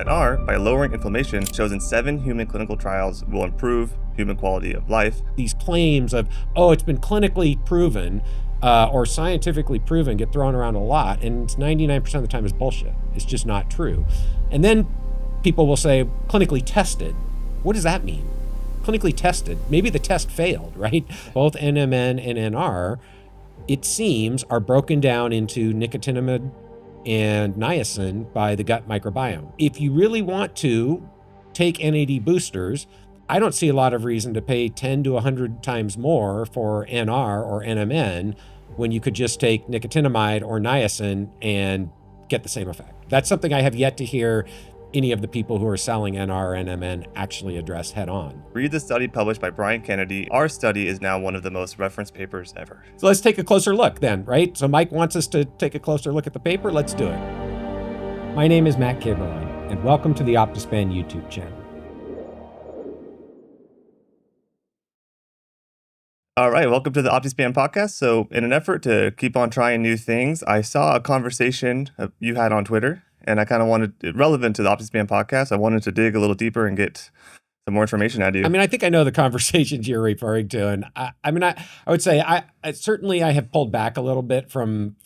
NR by lowering inflammation shows in 7 human clinical trials will improve human quality of life. These claims of, oh, it's been clinically proven or scientifically proven get thrown around a lot, and it's 99% of the time is bullshit. It's just not true. And then people will say, clinically tested. What does that mean? Clinically tested. Maybe the test failed, right? Both NMN and NR, it seems, are broken down into nicotinamide and niacin by the gut microbiome. If you really want to take NAD boosters, I don't see a lot of reason to pay 10 to 100 times more for NR or NMN when you could just take nicotinamide or niacin and get the same effect. That's something I have yet to hear any of the people who are selling NR or NMN actually address head on. Read the study published by Brian Kennedy. Our study is now one of the most referenced papers ever. So let's take a closer look then, right? So Mike wants us to take a closer look at the paper. Let's do it. My name is Matt Kaberlein, and welcome to the OptiSpan YouTube channel. All right, welcome to the OptiSpan podcast. So in an effort to keep on trying new things, I saw a conversation you had on Twitter, and I kind of wanted it relevant to the OptiSpan podcast. I wanted to dig a little deeper and get some more information out of you. I mean, I think I know the conversations you're referring to, and I would say I certainly have pulled back a little bit from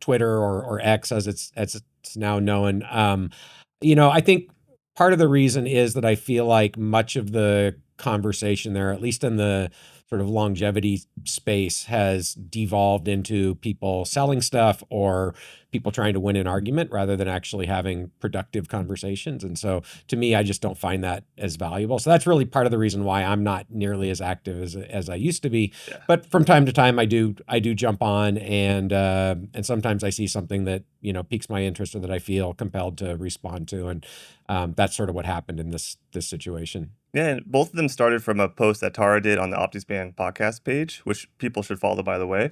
Twitter or X as it's now known. I think part of the reason is that I feel like much of the conversation there, at least in the sort of longevity space, has devolved into people selling stuff or people trying to win an argument rather than actually having productive conversations. And so to me, I just don't find that as valuable. So that's really part of the reason why I'm not nearly as active as I used to be. Yeah. But from time to time, I do jump on, and sometimes I see something that, piques my interest or that I feel compelled to respond to. And that's sort of what happened in this situation. Yeah, and both of them started from a post that Tara did on the OptiSpan podcast page, which people should follow, by the way,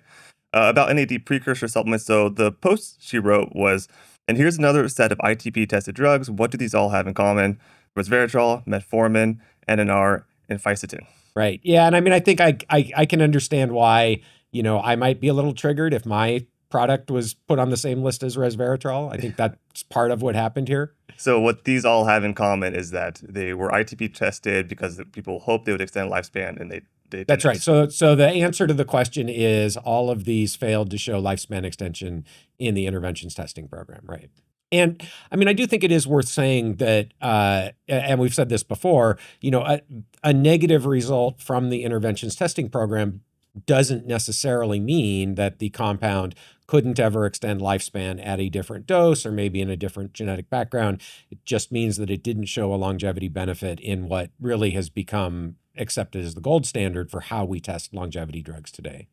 about NAD precursor supplements. So the post she wrote was, and here's another set of ITP-tested drugs. What do these all have in common? Resveratrol, metformin, NNR, and fisetin. Right. Yeah, and I mean, I think I can understand why, I might be a little triggered if my product was put on the same list as resveratrol. I think that's part of what happened here. So what these all have in common is that they were ITP tested because people hoped they would extend lifespan, and they didn't. That's right. So the answer to the question is all of these failed to show lifespan extension in the interventions testing program, right? And I mean, I do think it is worth saying that, and we've said this before, a negative result from the interventions testing program doesn't necessarily mean that the compound couldn't ever extend lifespan at a different dose or maybe in a different genetic background. It just means that it didn't show a longevity benefit in what really has become accepted as the gold standard for how we test longevity drugs today.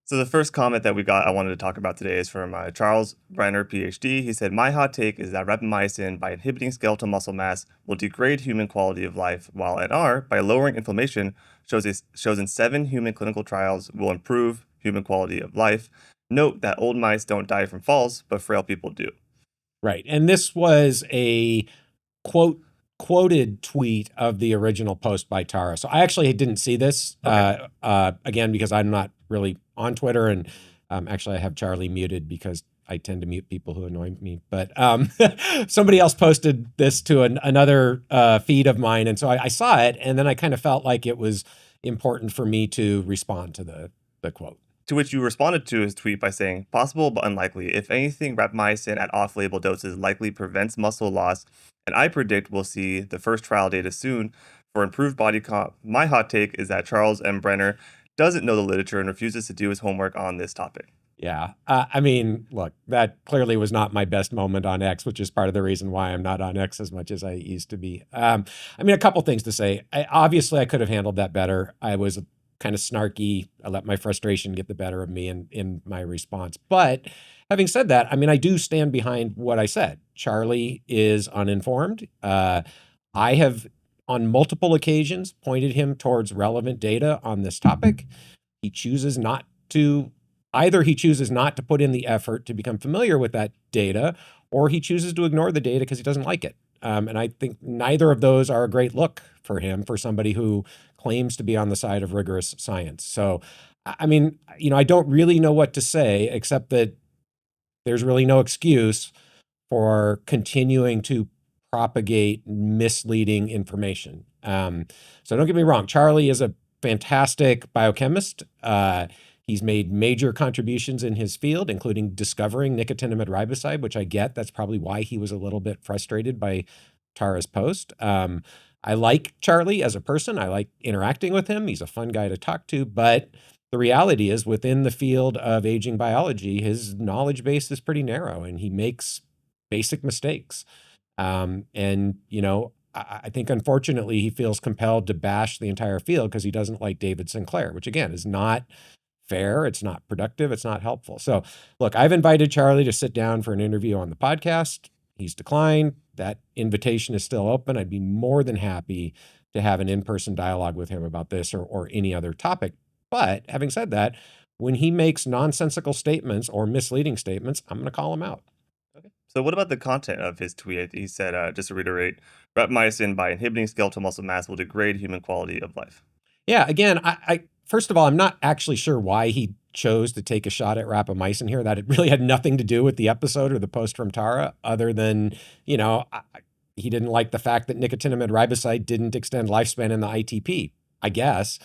So the first comment that we got I wanted to talk about today is from Charles Brenner, PhD. He said, my hot take is that rapamycin, by inhibiting skeletal muscle mass, will degrade human quality of life, while NR, by lowering inflammation, shows in 7 human clinical trials will improve human quality of life. Note that old mice don't die from falls, but frail people do. Right. And this was a quoted tweet of the original post by Tara. So I actually didn't see this, again, because I'm not really on Twitter. And actually, I have Charlie muted because I tend to mute people who annoy me. But somebody else posted this to another feed of mine. And so I saw it, and then I kind of felt like it was important for me to respond to the quote. To which you responded to his tweet by saying, possible but unlikely. If anything, rapamycin at off-label doses likely prevents muscle loss, and I predict we'll see the first trial data soon for improved body comp. My hot take is that Charles M. Brenner doesn't know the literature and refuses to do his homework on this topic. Yeah. I mean, look, that clearly was not my best moment on X, which is part of the reason why I'm not on X as much as I used to be. I mean, a couple things to say. Obviously, I could have handled that better. I was kind of snarky. I let my frustration get the better of me in my response. But having said that, I mean, I do stand behind what I said. Charlie is uninformed. I have, on multiple occasions, pointed him towards relevant data on this topic. He chooses not to, either he chooses not to put in the effort to become familiar with that data, or he chooses to ignore the data because he doesn't like it. And I think neither of those are a great look for him, for somebody who claims to be on the side of rigorous science. So, I mean, I don't really know what to say, except that there's really no excuse for continuing to propagate misleading information. So don't get me wrong, Charlie is a fantastic biochemist. He's made major contributions in his field, including discovering nicotinamide riboside, which I get. That's probably why he was a little bit frustrated by Tara's post. I like Charlie as a person. I like interacting with him. He's a fun guy to talk to. But the reality is, within the field of aging biology, his knowledge base is pretty narrow, and he makes basic mistakes. And, you know, I think, unfortunately, he feels compelled to bash the entire field because he doesn't like David Sinclair, which, again, is not fair. It's not productive. It's not helpful. So, look, I've invited Charlie to sit down for an interview on the podcast. He's declined. That invitation is still open. I'd be more than happy to have an in-person dialogue with him about this or any other topic. But having said that, when he makes nonsensical statements or misleading statements, I'm going to call him out. Okay. So what about the content of his tweet? He said, just to reiterate, rapamycin by inhibiting skeletal muscle mass will degrade human quality of life. Yeah, again, I first of all, I'm not actually sure why he chose to take a shot at rapamycin here. That it really had nothing to do with the episode or the post from Tara, other than, you know, he didn't like the fact that nicotinamide riboside didn't extend lifespan in the ITP, I guess.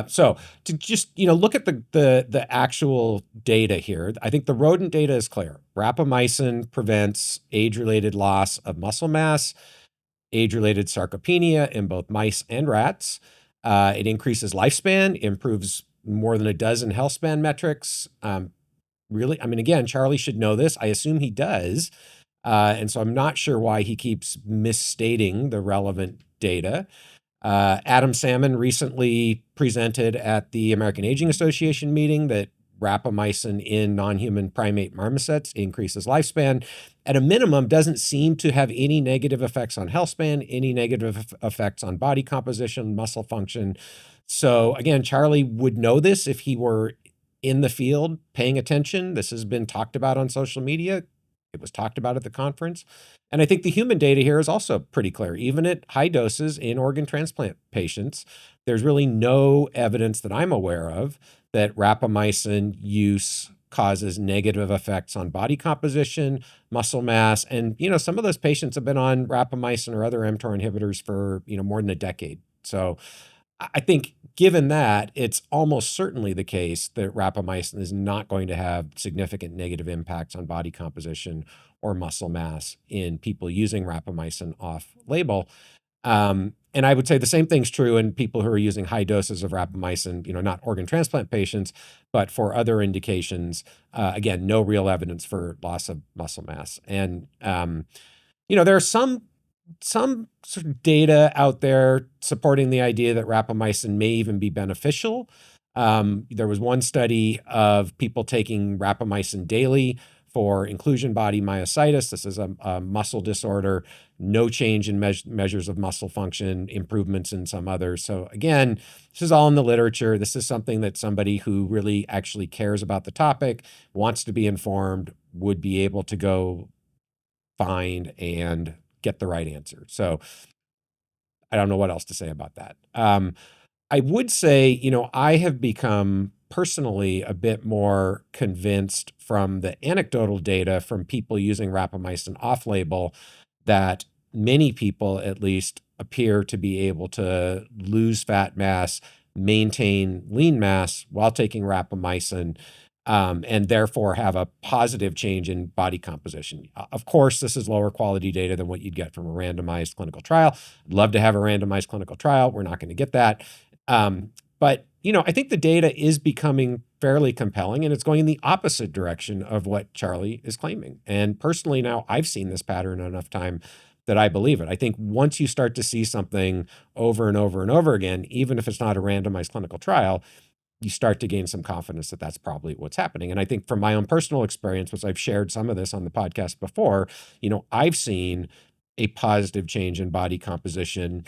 So to just, you know, look at the actual data here, I think the rodent data is clear. Rapamycin prevents age-related loss of muscle mass, age-related sarcopenia in both mice and rats. It increases lifespan, improves more than a dozen health span metrics. Really, I mean, again, Charlie should know this. I assume he does. And so I'm not sure why he keeps misstating the relevant data. Adam Salmon recently presented at the American Aging Association meeting that rapamycin in non-human primate marmosets increases lifespan. At a minimum, doesn't seem to have any negative effects on health span, any negative effects on body composition, muscle function. So again, Charlie would know this if he were in the field paying attention. This has been talked about on social media. It was talked about at the conference. And I think the human data here is also pretty clear. Even at high doses in organ transplant patients, there's really no evidence that I'm aware of that rapamycin use causes negative effects on body composition, muscle mass. And, you know, some of those patients have been on rapamycin or other mTOR inhibitors for, you know, more than a decade. So I think given that, it's almost certainly the case that rapamycin is not going to have significant negative impacts on body composition or muscle mass in people using rapamycin off-label. And I would say the same thing's true in people who are using high doses of rapamycin, you know, not organ transplant patients, but for other indications. Again, no real evidence for loss of muscle mass. And, you know, there are some sort of data out there supporting the idea that rapamycin may even be beneficial. There was one study of people taking rapamycin daily for inclusion body myositis. This is a muscle disorder, no change in measures of muscle function, improvements in some others. So again, this is all in the literature. This is something that somebody who really actually cares about the topic, wants to be informed, would be able to go find and get the right answer. So I don't know what else to say about that. I would say, you know, I have become personally a bit more convinced from the anecdotal data from people using rapamycin off-label that many people at least appear to be able to lose fat mass, maintain lean mass while taking rapamycin, and therefore have a positive change in body composition. Of course, this is lower quality data than what you'd get from a randomized clinical trial. I'd love to have a randomized clinical trial. We're not going to get that. But, you know, I think the data is becoming fairly compelling, and it's going in the opposite direction of what Charlie is claiming. And personally, now I've seen this pattern enough time that I believe it. I think once you start to see something over and over and over again, even if it's not a randomized clinical trial, you start to gain some confidence that that's probably what's happening. And I think from my own personal experience, which I've shared some of this on the podcast before, you know, I've seen a positive change in body composition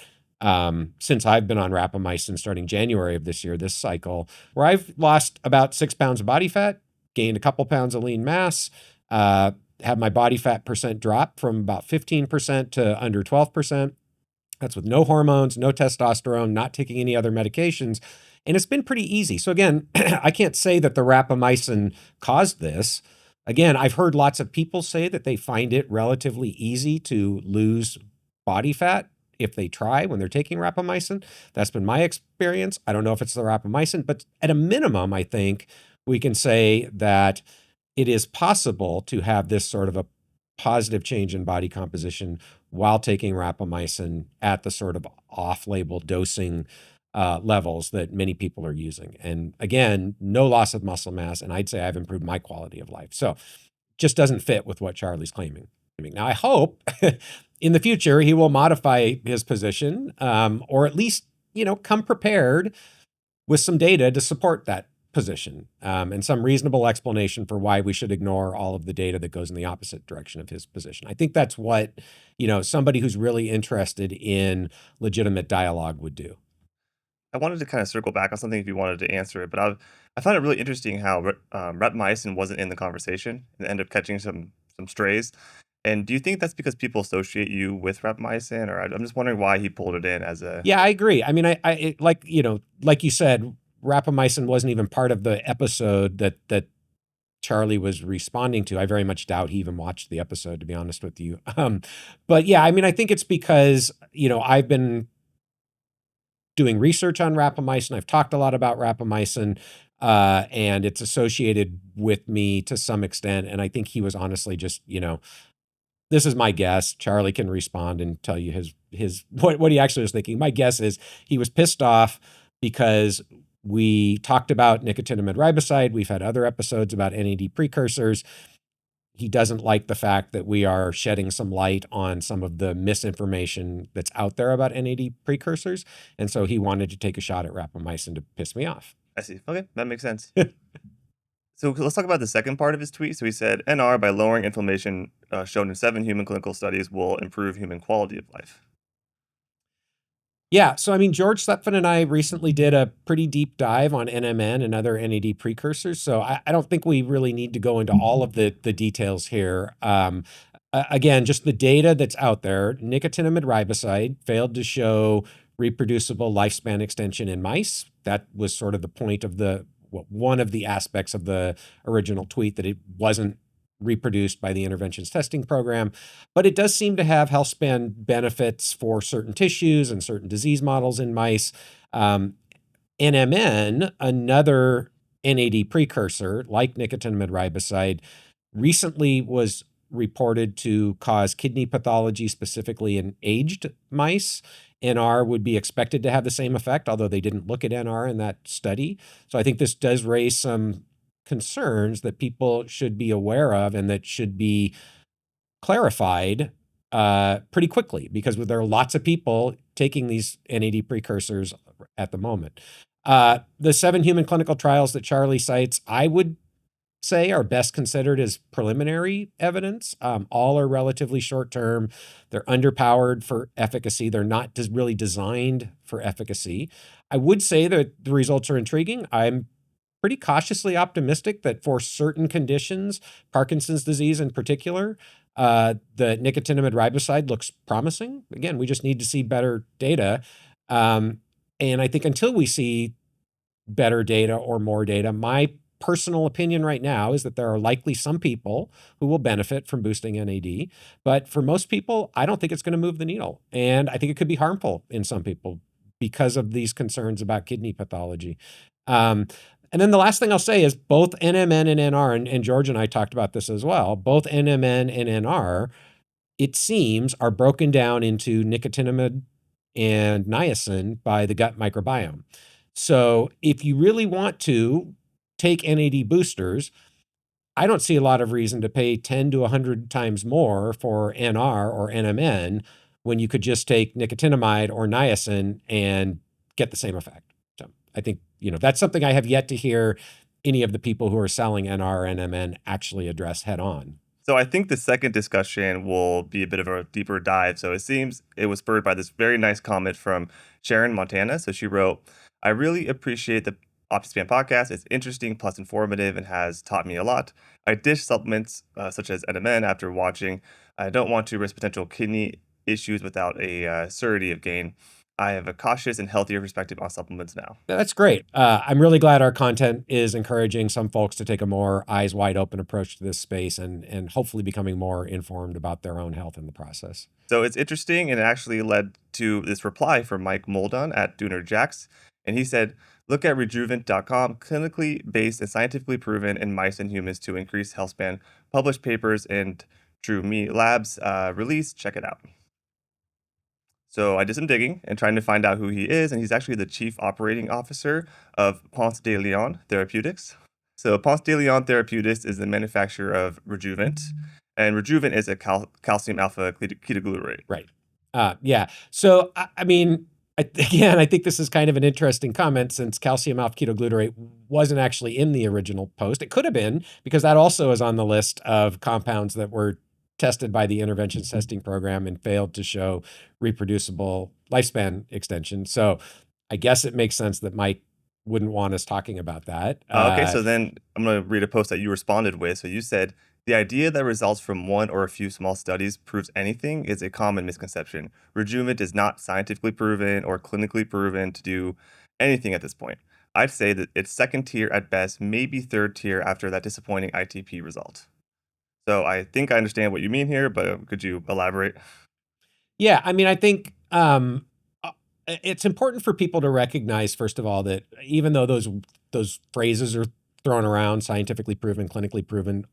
since I've been on rapamycin starting January of this year, this cycle, where I've lost about 6 pounds of body fat, gained a couple pounds of lean mass, had my body fat percent drop from about 15% to under 12%. That's with no hormones, no testosterone, not taking any other medications. And it's been pretty easy. So again, I can't say that the rapamycin caused this. Again, I've heard lots of people say that they find it relatively easy to lose body fat if they try when they're taking rapamycin. That's been my experience. I don't know if it's the rapamycin, but at a minimum, I think we can say that it is possible to have this sort of a positive change in body composition while taking rapamycin at the sort of off-label dosing levels that many people are using. And again, no loss of muscle mass, and I'd say I've improved my quality of life. So just doesn't fit with what Charlie's claiming. Now, I hope in the future he will modify his position, or at least, come prepared with some data to support that position, and some reasonable explanation for why we should ignore all of the data that goes in the opposite direction of his position. I think that's what, somebody who's really interested in legitimate dialogue would do. I wanted to kind of circle back on something if you wanted to answer it, but I found it really interesting how rapamycin wasn't in the conversation and ended up catching some strays. And do you think that's because people associate you with rapamycin, or I'm just wondering why he pulled it in as a Yeah, I agree. I mean, like like you said, rapamycin wasn't even part of the episode that Charlie was responding to. I very much doubt he even watched the episode, to be honest with you. But yeah, I mean, I think it's because I've been doing research on rapamycin. I've talked a lot about rapamycin, and it's associated with me to some extent. And I think he was honestly just, this is my guess. Charlie can respond and tell you his what he actually was thinking. My guess is he was pissed off because we talked about nicotinamide riboside. We've had other episodes about NAD precursors. He doesn't like the fact that we are shedding some light on some of the misinformation that's out there about NAD precursors. And so he wanted to take a shot at rapamycin to piss me off. I see. Okay, that makes sense. So let's talk about the second part of his tweet. So he said, NR, by lowering inflammation shown in 7 human clinical studies, will improve human quality of life. Yeah, so I mean, George Slepfin and I recently did a pretty deep dive on NMN and other NAD precursors, so I don't think we really need to go into all of the details here. Again, just the data that's out there, nicotinamide riboside failed to show reproducible lifespan extension in mice. That was sort of the point of one of the aspects of the original tweet, that it wasn't reproduced by the interventions testing program, but it does seem to have health span benefits for certain tissues and certain disease models in mice. NMN, another NAD precursor like nicotinamide riboside, recently was reported to cause kidney pathology, specifically in aged mice. NR would be expected to have the same effect, although they didn't look at NR in that study. So I think this does raise some concerns that people should be aware of and that should be clarified pretty quickly, because there are lots of people taking these NAD precursors at the moment. The 7 human clinical trials that Charlie cites, I would say, are best considered as preliminary evidence. All are relatively short term. They're underpowered for efficacy. They're not really designed for efficacy. I would say that the results are intriguing. I'm pretty cautiously optimistic that for certain conditions, Parkinson's disease in particular, the nicotinamide riboside looks promising. Again, we just need to see better data. And I think until we see better data or more data, my personal opinion right now is that there are likely some people who will benefit from boosting NAD. But for most people, I don't think it's going to move the needle. And I think it could be harmful in some people because of these concerns about kidney pathology. And then the last thing I'll say is both NMN and NR, and George and I talked about this as well, both NMN and NR, it seems, are broken down into nicotinamide and niacin by the gut microbiome. So if you really want to take NAD boosters, I don't see a lot of reason to pay 10 to 100 times more for NR or NMN when you could just take nicotinamide or niacin and get the same effect. So I think, that's something I have yet to hear any of the people who are selling NR or NMN actually address head on. So I think the second discussion will be a bit of a deeper dive. So it seems it was spurred by this very nice comment from Sharon Montana. So she wrote, I really appreciate the OptiSpan podcast. It's interesting plus informative and has taught me a lot. I dish supplements such as NMN after watching. I don't want to risk potential kidney issues without a certainty of gain. I have a cautious and healthier perspective on supplements now. That's great. I'm really glad our content is encouraging some folks to take a more eyes wide open approach to this space and hopefully becoming more informed about their own health in the process. So it's interesting, and it actually led to this reply from Mike Muldoon at Dooner Jacks. And he said, look at Rejuvant.com, clinically based and scientifically proven in mice and humans to increase health span. Published papers in True Me Labs release. Check it out. So I did some digging and trying to find out who he is, and he's actually the chief operating officer of Ponce de Leon Therapeutics. So Ponce de Leon Therapeutics is the manufacturer of Rejuvant, and Rejuvant is a calcium alpha-ketoglutarate. Right. Yeah. So, I mean, again, I think this is kind of an interesting comment since calcium alpha-ketoglutarate wasn't actually in the original post. It could have been because that also is on the list of compounds that were tested by the interventions testing program and failed to show reproducible lifespan extension. So I guess it makes sense that Mike wouldn't want us talking about that. Okay, so then I'm going to read a post that you responded with. So you said, the idea that results from one or a few small studies proves anything is a common misconception. Rejuvant is not scientifically proven or clinically proven to do anything at this point. I'd say that it's second tier at best, maybe third tier after that disappointing ITP result. So I think I understand what you mean here, but could you elaborate? Yeah, I mean, I think it's important for people to recognize, first of all, that even though those phrases are thrown around, scientifically proven, clinically proven,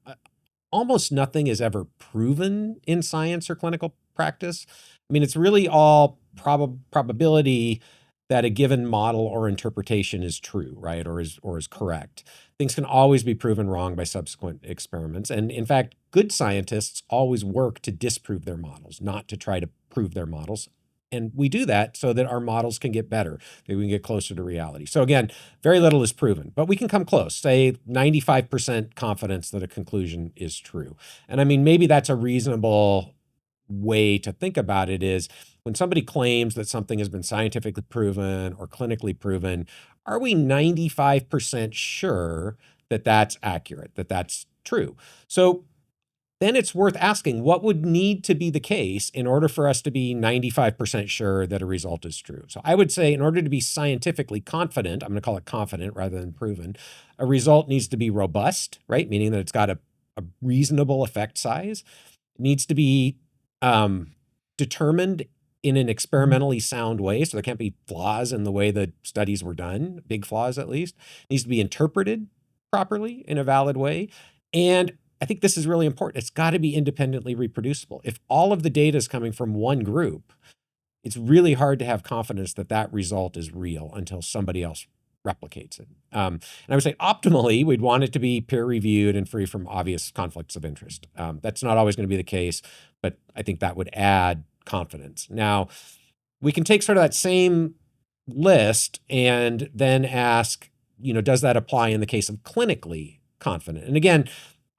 almost nothing is ever proven in science or clinical practice. I mean, it's really all probability that a given model or interpretation is true, right, or is correct. Things can always be proven wrong by subsequent experiments. And in fact, good scientists always work to disprove their models, not to try to prove their models. And we do that so that our models can get better, that we can get closer to reality. So again, very little is proven, but we can come close, say 95% confidence that a conclusion is true. And I mean, maybe that's a reasonable way to think about it is when somebody claims that something has been scientifically proven or clinically proven, are we 95% sure that that's accurate, that that's true? So then it's worth asking what would need to be the case in order for us to be 95% sure that a result is true. So I would say in order to be scientifically confident, I'm going to call it confident rather than proven, a result needs to be robust, right? Meaning that it's got a reasonable effect size. It needs to be determined in an experimentally sound way. So there can't be flaws in the way the studies were done, big flaws at least. It needs to be interpreted properly in a valid way. And I think this is really important. It's got to be independently reproducible. If all of the data is coming from one group, it's really hard to have confidence that that result is real until somebody else replicates it. And I would say optimally, we'd want it to be peer-reviewed and free from obvious conflicts of interest. That's not always going to be the case, but I think that would add confidence. Now, we can take sort of that same list and then ask, does that apply in the case of clinically confident? And again,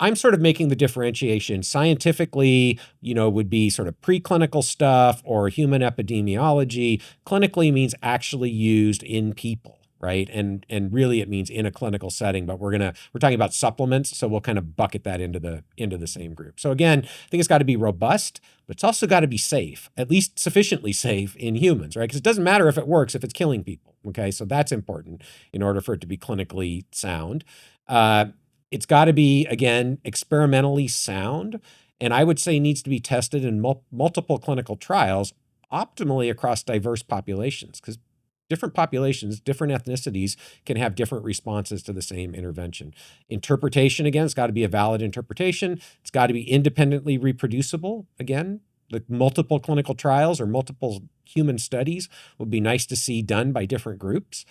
I'm sort of making the differentiation scientifically, would be sort of preclinical stuff or human epidemiology. Clinically means actually used in people, right? And really it means in a clinical setting, but we're talking about supplements, so we'll kind of bucket that into the same group. So again, I think it's got to be robust, but it's also got to be safe, at least sufficiently safe in humans, right? Because it doesn't matter if it works if it's killing people, okay? So that's important in order for it to be clinically sound. It's got to be, again, experimentally sound, and I would say needs to be tested in multiple clinical trials, optimally across diverse populations, because different populations, different ethnicities can have different responses to the same intervention. Interpretation, again, it's got to be a valid interpretation. It's got to be independently reproducible. Again, the multiple clinical trials or multiple human studies would be nice to see done by different groups.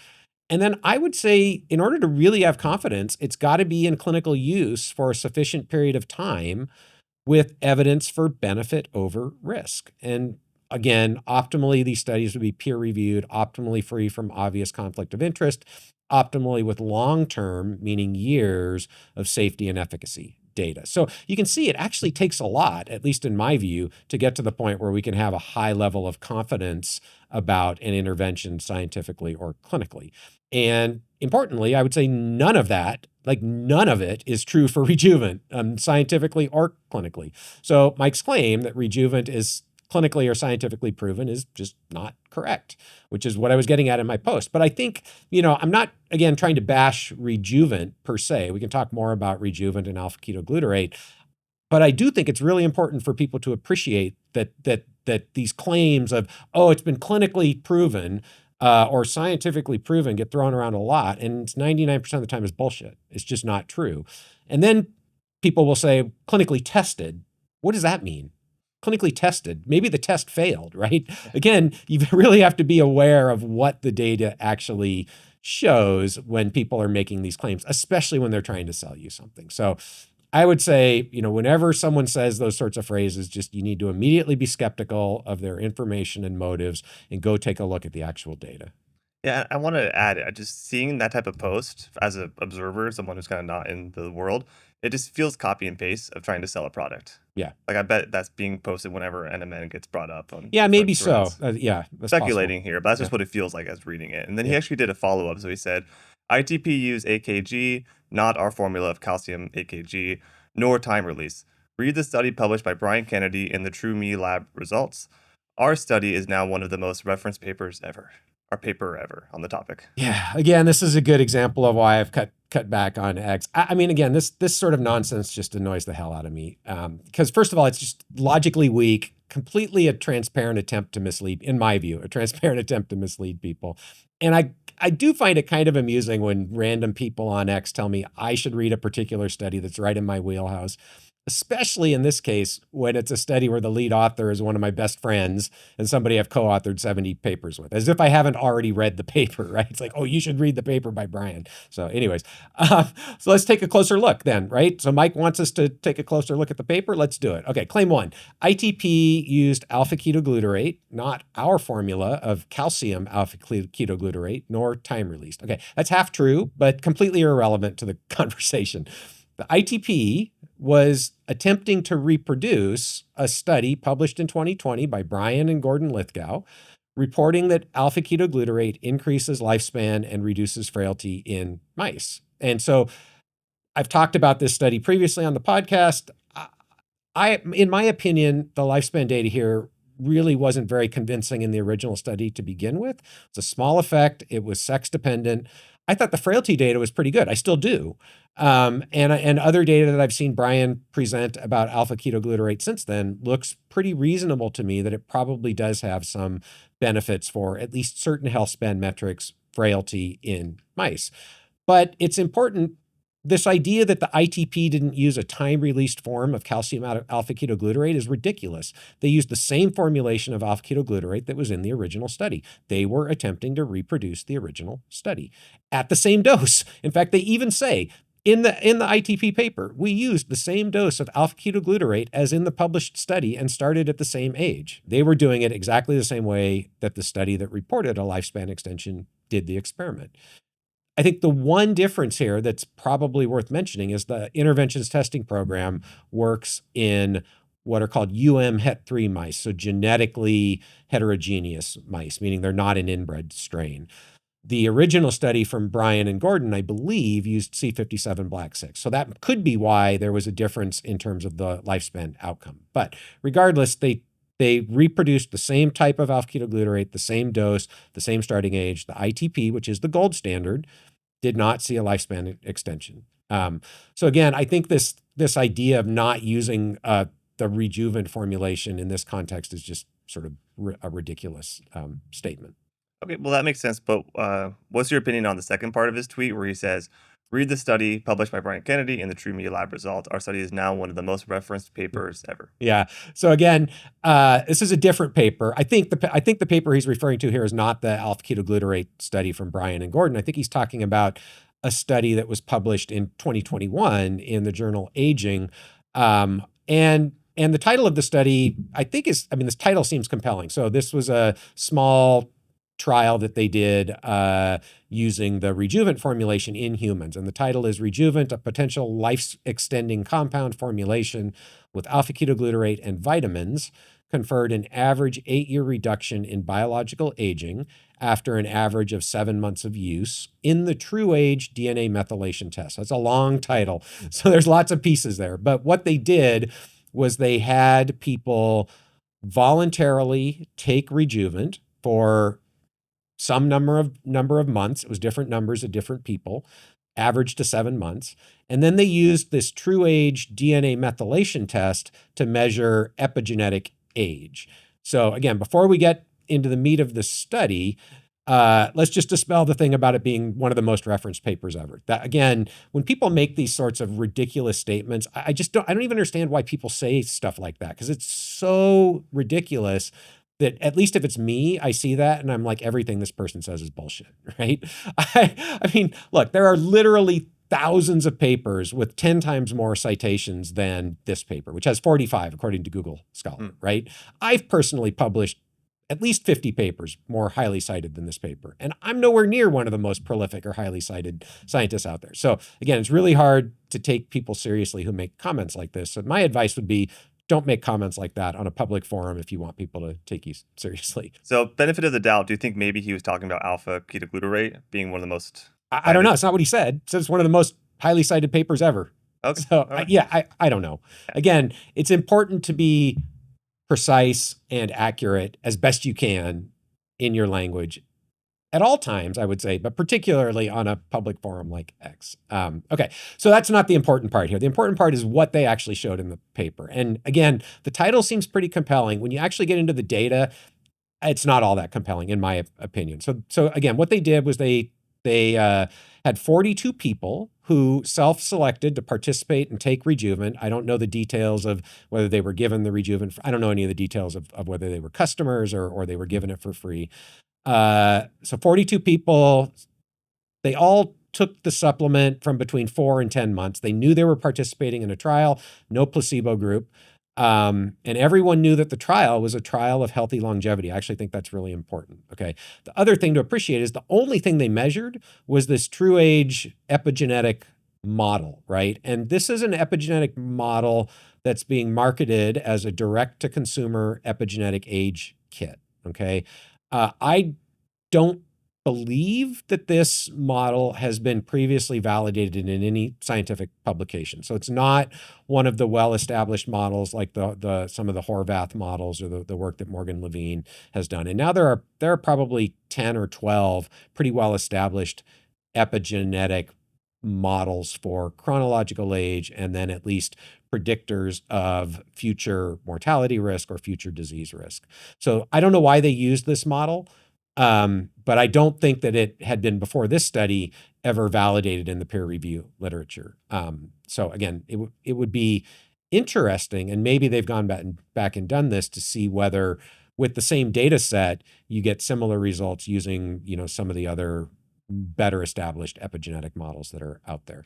And then I would say, in order to really have confidence, it's got to be in clinical use for a sufficient period of time with evidence for benefit over risk. And again, optimally, these studies would be peer-reviewed, optimally free from obvious conflict of interest, optimally with long-term, meaning years, of safety and efficacy data. So you can see it actually takes a lot, at least in my view, to get to the point where we can have a high level of confidence about an intervention scientifically or clinically. And importantly, I would say none of it is true for Rejuvant, scientifically or clinically. So Mike's claim that Rejuvant is clinically or scientifically proven is just not correct, which is what I was getting at in my post. But I think, I'm not, again, trying to bash Rejuvant per se. We can talk more about Rejuvant and alpha-ketoglutarate. But I do think it's really important for people to appreciate that these claims of, oh, it's been clinically proven or scientifically proven get thrown around a lot. And 99% of the time is bullshit. It's just not true. And then people will say clinically tested. What does that mean? Clinically tested. Maybe the test failed, right? Again, you really have to be aware of what the data actually shows when people are making these claims, especially when they're trying to sell you something. So I would say, whenever someone says those sorts of phrases, just you need to immediately be skeptical of their information and motives and go take a look at the actual data. Yeah, I want to add, just seeing that type of post as an observer, someone who's kind of not in the world, it just feels copy and paste of trying to sell a product. Yeah. Like I bet that's being posted whenever NMN gets brought up on. Yeah, maybe so. threads. Yeah, that's Speculating possible. here, but that's just what it feels like as reading it. And then he Yeah. actually did a follow-up. So he said, ITP use AKG, not our formula of calcium AKG, nor time release. Read the study published by Brian Kennedy in the True Me Lab results. Our study is now one of the most referenced papers ever. Our paper ever on the topic. Yeah. Again, this is a good example of why I've cut back on X. I mean, again, this sort of nonsense just annoys the hell out of me. Because first of all, it's just logically weak, completely a transparent attempt to mislead, in my view, a transparent attempt to mislead people. And I do find it kind of amusing when random people on X tell me I should read a particular study that's right in my wheelhouse, especially in this case, when it's a study where the lead author is one of my best friends and somebody I've co-authored 70 papers with, as if I haven't already read the paper, right? It's like, oh, you should read the paper by Brian. So anyways, so let's take a closer look then, right? So Mike wants us to take a closer look at the paper. Let's do it. Okay, claim 1. ITP used alpha-ketoglutarate, not our formula of calcium alpha-ketoglutarate, nor time released. Okay, that's half true, but completely irrelevant to the conversation. The ITP was attempting to reproduce a study published in 2020 by Brian and Gordon Lithgow, reporting that alpha-ketoglutarate increases lifespan and reduces frailty in mice. And so I've talked about this study previously on the podcast. In my opinion, the lifespan data here really wasn't very convincing in the original study to begin with. It's a small effect. It was sex dependent. I thought the frailty data was pretty good. I still do. And other data that I've seen Brian present about alpha-ketoglutarate since then looks pretty reasonable to me that it probably does have some benefits for at least certain health span metrics, frailty in mice. But it's important, this idea that the ITP didn't use a time-released form of calcium alpha-ketoglutarate is ridiculous. They used the same formulation of alpha-ketoglutarate that was in the original study. They were attempting to reproduce the original study at the same dose. In fact, they even say, in the ITP paper, we used the same dose of alpha-ketoglutarate as in the published study and started at the same age. They were doing it exactly the same way that the study that reported a lifespan extension did the experiment. I think the one difference here that's probably worth mentioning is the interventions testing program works in what are called het3 mice, so genetically heterogeneous mice, meaning they're not an inbred strain. The original study from Brian and Gordon, I believe, used C57 Black 6. So that could be why there was a difference in terms of the lifespan outcome. But regardless, they reproduced the same type of alpha-ketoglutarate, the same dose, the same starting age. The ITP, which is the gold standard, did not see a lifespan extension. So again, I think this idea of not using the Rejuvant formulation in this context is just sort of a ridiculous statement. Okay, well, that makes sense. But what's your opinion on the second part of his tweet where he says, read the study published by Brian Kennedy in the True Me Lab results. Our study is now one of the most referenced papers ever. Yeah. So again, this is a different paper. I think the paper he's referring to here is not the alpha-ketoglutarate study from Brian and Gordon. I think he's talking about a study that was published in 2021 in the journal Aging. And the title of the study, this title seems compelling. So this was a small trial that they did using the Rejuvant formulation in humans. And the title is Rejuvant, a potential life-extending compound formulation with alpha-ketoglutarate and vitamins conferred an average 8-year reduction in biological aging after an average of 7 months of use in the True Age DNA methylation test. That's a long title. So there's lots of pieces there. But what they did was they had people voluntarily take Rejuvant for some number of months. It was different numbers of different people, averaged to 7 months. And then they used this true age DNA methylation test to measure epigenetic age. So again, before we get into the meat of the study, let's just dispel the thing about it being one of the most referenced papers ever. That again, when people make these sorts of ridiculous statements, I don't even understand why people say stuff like that, because it's so ridiculous that at least if it's me, I see that and I'm like, everything this person says is bullshit, right? I mean, look, there are literally thousands of papers with 10 times more citations than this paper, which has 45 according to Google Scholar, right? I've personally published at least 50 papers more highly cited than this paper. And I'm nowhere near one of the most prolific or highly cited scientists out there. So again, it's really hard to take people seriously who make comments like this. So my advice would be, don't make comments like that on a public forum if you want people to take you seriously. So, benefit of the doubt, do you think maybe he was talking about alpha-ketoglutarate being one of the most... I don't know. It's not what he said. He said it's one of the most highly cited papers ever. Okay. So, right. I don't know. Again, it's important to be precise and accurate as best you can in your language at all times, I would say, but particularly on a public forum like X. Okay, so that's not the important part here. The important part is what they actually showed in the paper. And again, the title seems pretty compelling. When you actually get into the data, it's not all that compelling, in my opinion. So again, what they did was they had 42 people who self-selected to participate and take Rejuvant. I don't know the details of whether they were given the Rejuvant. I don't know any of the details of whether they were customers or they were given it for free. So 42 people, they all took the supplement from between 4 and 10 months. They knew they were participating in a trial, no placebo group. And everyone knew that the trial was a trial of healthy longevity. I actually think that's really important. Okay. The other thing to appreciate is the only thing they measured was this true age epigenetic model, right? And this is an epigenetic model that's being marketed as a direct-to-consumer epigenetic age kit. Okay. I don't believe that this model has been previously validated in any scientific publication. So it's not one of the well-established models like some of the Horvath models or the work that Morgan Levine has done. And now there are probably 10 or 12 pretty well-established epigenetic models for chronological age and then at least predictors of future mortality risk or future disease risk. So I don't know why they used this model. But I don't think that it had been before this study ever validated in the peer review literature. So again, it would be interesting, and maybe they've gone back and done this to see whether with the same data set, you get similar results using, some of the other better established epigenetic models that are out there.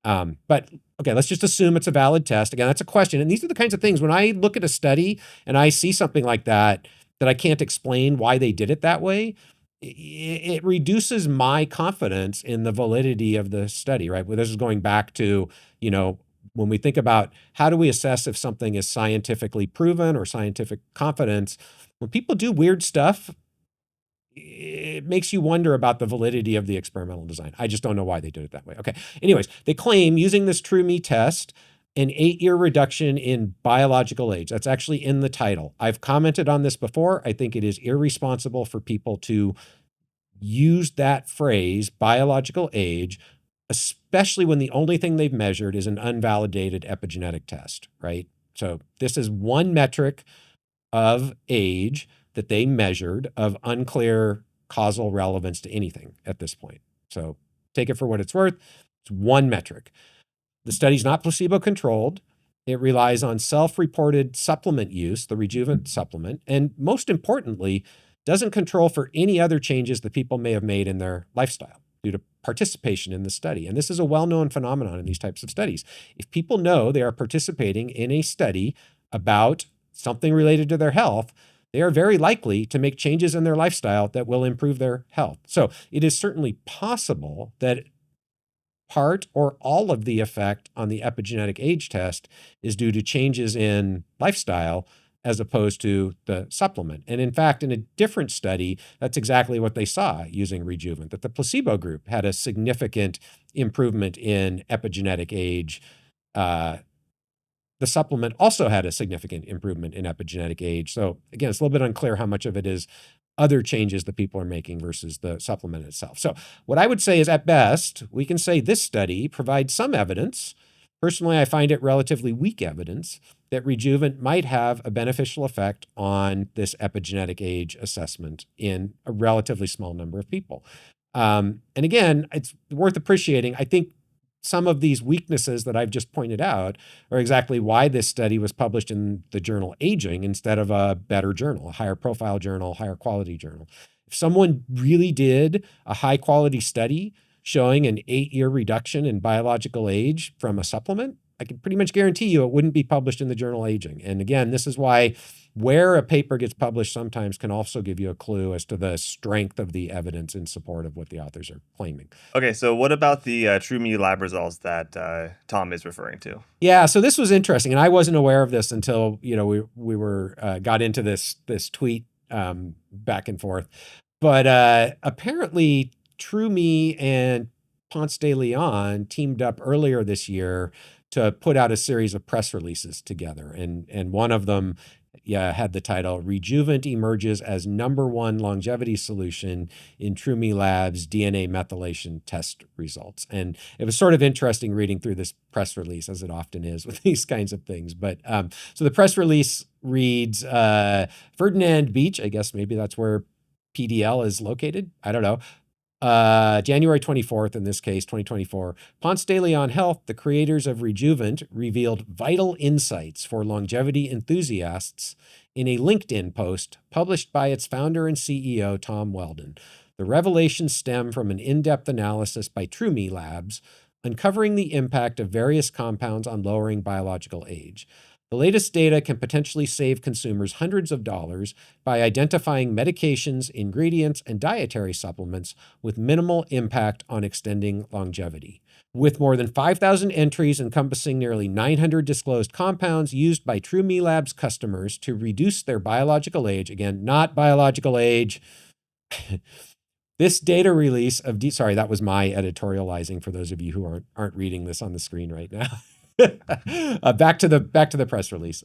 But okay, let's just assume it's a valid test. Again, that's a question. And these are the kinds of things when I look at a study and I see something like that I can't explain why they did it that way, it reduces my confidence in the validity of the study, right? Well, this is going back to, when we think about how do we assess if something is scientifically proven or scientific confidence, when people do weird stuff, it makes you wonder about the validity of the experimental design. I just don't know why they did it that way. Okay. Anyways, they claim using this TrueMe test, an 8-year reduction in biological age. That's actually in the title. I've commented on this before. I think it is irresponsible for people to use that phrase, biological age, especially when the only thing they've measured is an unvalidated epigenetic test, right? So this is one metric of age that they measured of unclear causal relevance to anything at this point. So take it for what it's worth. It's one metric. The study's not placebo-controlled. It relies on self-reported supplement use, the Rejuvant supplement, and most importantly, doesn't control for any other changes that people may have made in their lifestyle due to participation in the study. And this is a well-known phenomenon in these types of studies. If people know they are participating in a study about something related to their health, they are very likely to make changes in their lifestyle that will improve their health. So it is certainly possible that part or all of the effect on the epigenetic age test is due to changes in lifestyle as opposed to the supplement. And in fact, in a different study, that's exactly what they saw using Rejuvant, that the placebo group had a significant improvement in epigenetic age. The the supplement also had a significant improvement in epigenetic age. So again, it's a little bit unclear how much of it is other changes that people are making versus the supplement itself. So what I would say is, at best, we can say this study provides some evidence. Personally, I find it relatively weak evidence that Rejuvant might have a beneficial effect on this epigenetic age assessment in a relatively small number of people. And again, it's worth appreciating. I think some of these weaknesses that I've just pointed out are exactly why this study was published in the journal Aging instead of a better journal, a higher profile journal, higher quality journal. If someone really did a high quality study showing an 8-year reduction in biological age from a supplement, I can pretty much guarantee you it wouldn't be published in the journal Aging. And again, this is why where a paper gets published sometimes can also give you a clue as to the strength of the evidence in support of what the authors are claiming. Okay, so what about the TrueMe lab results that Tom is referring to? Yeah, so this was interesting, and I wasn't aware of this until we were got into this tweet back and forth. But apparently, TrueMe and Ponce de Leon teamed up earlier this year to put out a series of press releases together, and one of them had the title "Rejuvant Emerges as #1 Longevity Solution in TrueMe Labs DNA Methylation Test Results." And it was sort of interesting reading through this press release, as it often is with these kinds of things. But so the press release reads, Ferdinand Beach, I guess maybe that's where PDL is located, I don't know. January 24th, in this case, 2024, Ponce de Leon Health, the creators of Rejuvant, revealed vital insights for longevity enthusiasts in a LinkedIn post published by its founder and CEO, Tom Weldon. The revelations stem from an in-depth analysis by TrueMe Labs, uncovering the impact of various compounds on lowering biological age. The latest data can potentially save consumers hundreds of dollars by identifying medications, ingredients, and dietary supplements with minimal impact on extending longevity. With more than 5,000 entries encompassing nearly 900 disclosed compounds used by TrueMe Labs customers to reduce their biological age, again, not biological age, this data release of, sorry, that was my editorializing for those of you who aren't reading this on the screen right now. Back to the press release.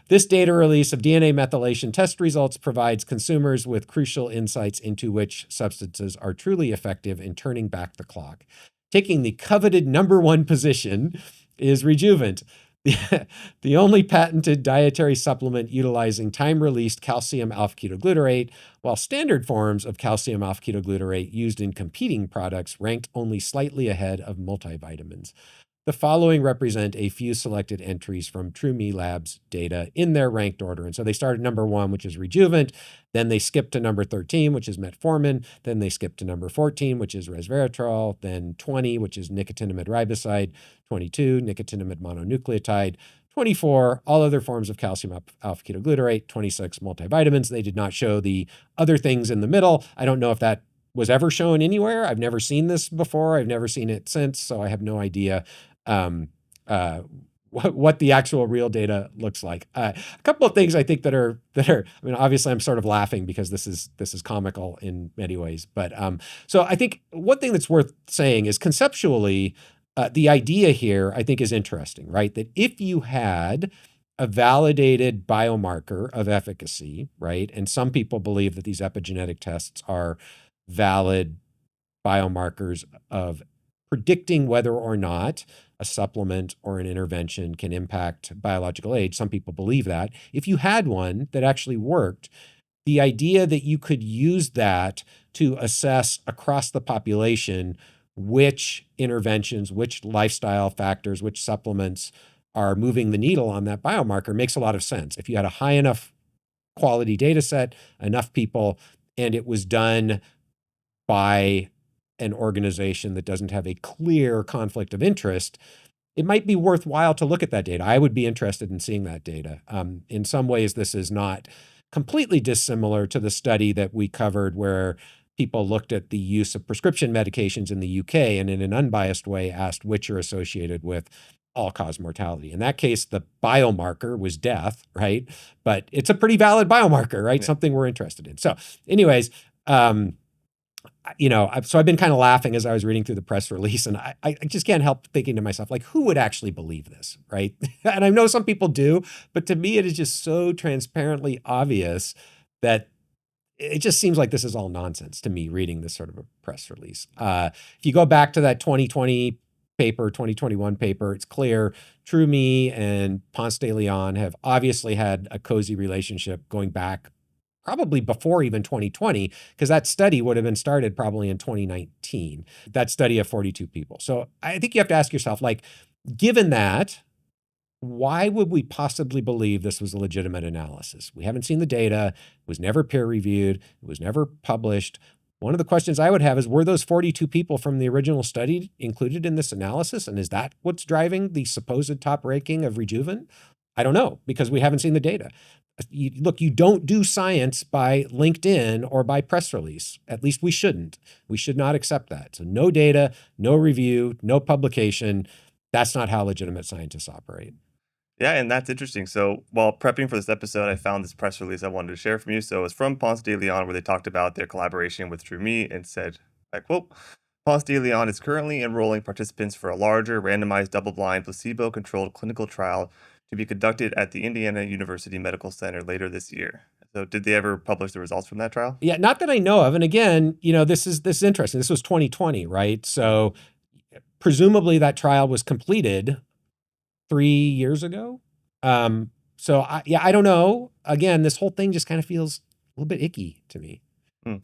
This data release of DNA methylation test results provides consumers with crucial insights into which substances are truly effective in turning back the clock. Taking the coveted #1 position is Rejuvant, the only patented dietary supplement utilizing time-released calcium alpha-ketoglutarate, while standard forms of calcium alpha-ketoglutarate used in competing products ranked only slightly ahead of multivitamins. The following represent a few selected entries from TrueMe Labs data in their ranked order. And so they started #1, which is Rejuvant. Then they skipped to number 13, which is metformin. Then they skipped to number 14, which is resveratrol. Then 20, which is nicotinamide riboside. 22, nicotinamide mononucleotide. 24, all other forms of calcium alpha-ketoglutarate. 26, multivitamins. They did not show the other things in the middle. I don't know if that was ever shown anywhere. I've never seen this before. I've never seen it since, so I have no idea what the actual real data looks like. A couple of things I think that are. I mean, obviously, I'm sort of laughing because this is comical in many ways. But so I think one thing that's worth saying is conceptually, the idea here I think is interesting, right? That if you had a validated biomarker of efficacy, right, and some people believe that these epigenetic tests are valid biomarkers of predicting whether or not a supplement or an intervention can impact biological age. Some people believe that. If you had one that actually worked, the idea that you could use that to assess across the population which interventions, which lifestyle factors, which supplements are moving the needle on that biomarker makes a lot of sense. If you had a high enough quality data set, enough people, and it was done by an organization that doesn't have a clear conflict of interest, it might be worthwhile to look at that data. I would be interested in seeing that data. In some ways, this is not completely dissimilar to the study that we covered where people looked at the use of prescription medications in the UK and in an unbiased way asked which are associated with all-cause mortality. In that case, the biomarker was death, right? But it's a pretty valid biomarker, right? Yeah. Something we're interested in. So anyways, so I've been kind of laughing as I was reading through the press release, and I just can't help thinking to myself, like, who would actually believe this, right? And I know some people do, but to me, it is just so transparently obvious that it just seems like this is all nonsense to me reading this sort of a press release. If you go back to that 2020 paper, 2021 paper, it's clear TrueMe and Ponce de Leon have obviously had a cozy relationship going back probably before even 2020, because that study would have been started probably in 2019, that study of 42 people. So I think you have to ask yourself, like, given that, why would we possibly believe this was a legitimate analysis? We haven't seen the data. It was never peer reviewed. It was never published. One of the questions I would have is, were those 42 people from the original study included in this analysis? And is that what's driving the supposed top ranking of Rejuvant? I don't know, because we haven't seen the data. Look, you don't do science by LinkedIn or by press release. At least we shouldn't. We should not accept that. So no data, no review, no publication. That's not how legitimate scientists operate. Yeah, and that's interesting. So while prepping for this episode, I found this press release I wanted to share from you. So it's from Ponce de Leon, where they talked about their collaboration with TrueMe and said, I quote, Ponce de Leon is currently enrolling participants for a larger, randomized, double-blind, placebo-controlled clinical trial to be conducted at the Indiana University Medical Center later this year. So did they ever publish the results from that trial? Yeah, not that I know of. And again, this is interesting. This was 2020, right? So presumably that trial was completed 3 years ago. So I don't know. Again, this whole thing just kind of feels a little bit icky to me.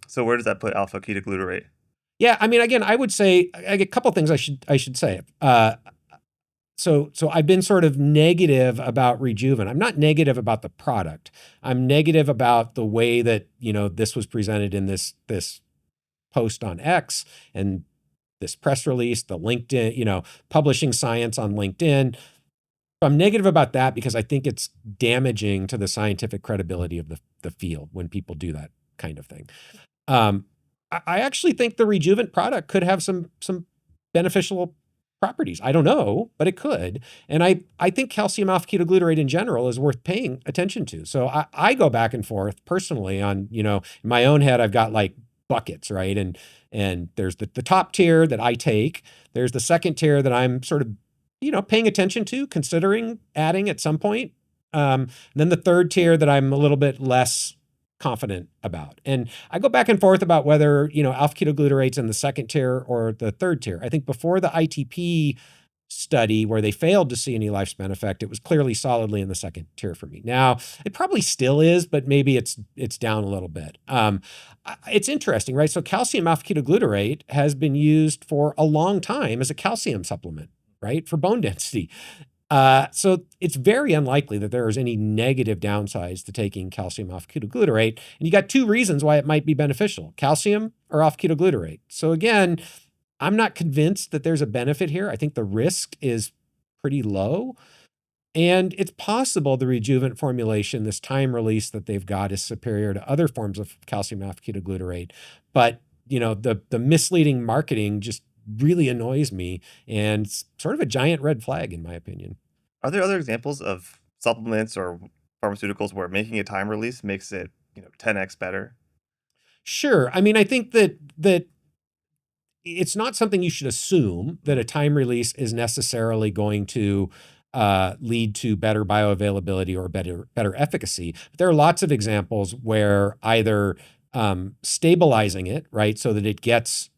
So where does that put alpha-ketoglutarate? Yeah, I mean, again, I would say a couple of things I should say. So I've been sort of negative about Rejuvant. I'm not negative about the product. I'm negative about the way that, this was presented in this post on X and this press release, the LinkedIn, publishing science on LinkedIn. I'm negative about that because I think it's damaging to the scientific credibility of the field when people do that kind of thing. I actually think the Rejuvant product could have some beneficial properties. I don't know, but it could. And I think calcium alpha-ketoglutarate in general is worth paying attention to. So I go back and forth personally on, in my own head, I've got like buckets, right? And there's the top tier that I take. There's the second tier that I'm sort of, paying attention to, considering adding at some point. Then the third tier that I'm a little bit less confident about. And I go back and forth about whether, alpha-ketogglutarate's in the second tier or the third tier. I think before the ITP study where they failed to see any lifespan effect, it was clearly solidly in the second tier for me. Now, it probably still is, but maybe it's down a little bit. It's interesting, right? So calcium alpha-ketoglutarate has been used for a long time as a calcium supplement, right? For bone density. So it's very unlikely that there is any negative downsides to taking calcium alpha-ketoglutarate. And you got two reasons why it might be beneficial: calcium or alpha-ketoglutarate. So again, I'm not convinced that there's a benefit here. I think the risk is pretty low. And it's possible the Rejuvant formulation, this time release that they've got, is superior to other forms of calcium alpha-ketoglutarate. But, the misleading marketing just really annoys me, and it's sort of a giant red flag in my opinion. Are there other examples of supplements or pharmaceuticals where making a time release makes it, 10x better? Sure. I mean, I think that it's not something you should assume that a time release is necessarily going to lead to better bioavailability or better efficacy. But there are lots of examples where either stabilizing it, right, so that it gets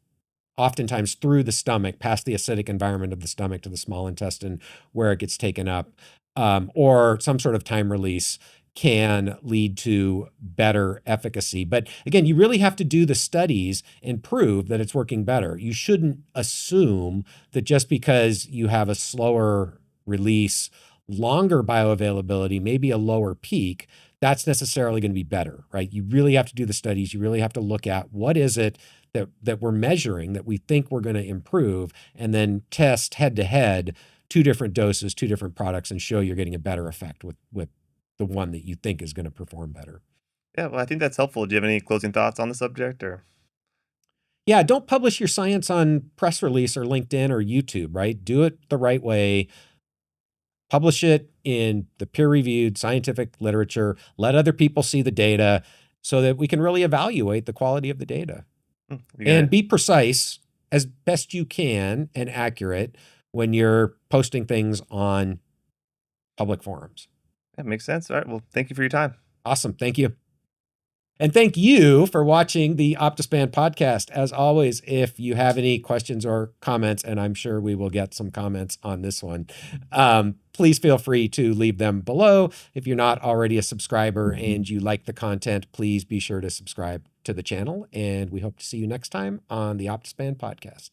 oftentimes through the stomach, past the acidic environment of the stomach to the small intestine where it gets taken up, or some sort of time release can lead to better efficacy. But again, you really have to do the studies and prove that it's working better. You shouldn't assume that just because you have a slower release, longer bioavailability, maybe a lower peak, that's necessarily going to be better, right? You really have to do the studies. You really have to look at what is it that we're measuring that we think we're going to improve, and then test head to head 2 different doses, 2 different products, and show you're getting a better effect with the one that you think is going to perform better. Yeah, well, I think that's helpful. Do you have any closing thoughts on the subject, or? Yeah, don't publish your science on press release or LinkedIn or YouTube, right? Do it the right way. Publish it in the peer-reviewed scientific literature. Let other people see the data so that we can really evaluate the quality of the data. You got And it. be precise as best you can and accurate when you're posting things on public forums. That makes sense. All right. Well, thank you for your time. Awesome. Thank you. And thank you for watching the OptiSpan podcast. As always, if you have any questions or comments, and I'm sure we will get some comments on this one, please feel free to leave them below. If you're not already a subscriber and you like the content, please be sure to subscribe to the channel. And we hope to see you next time on the OptiSpan podcast.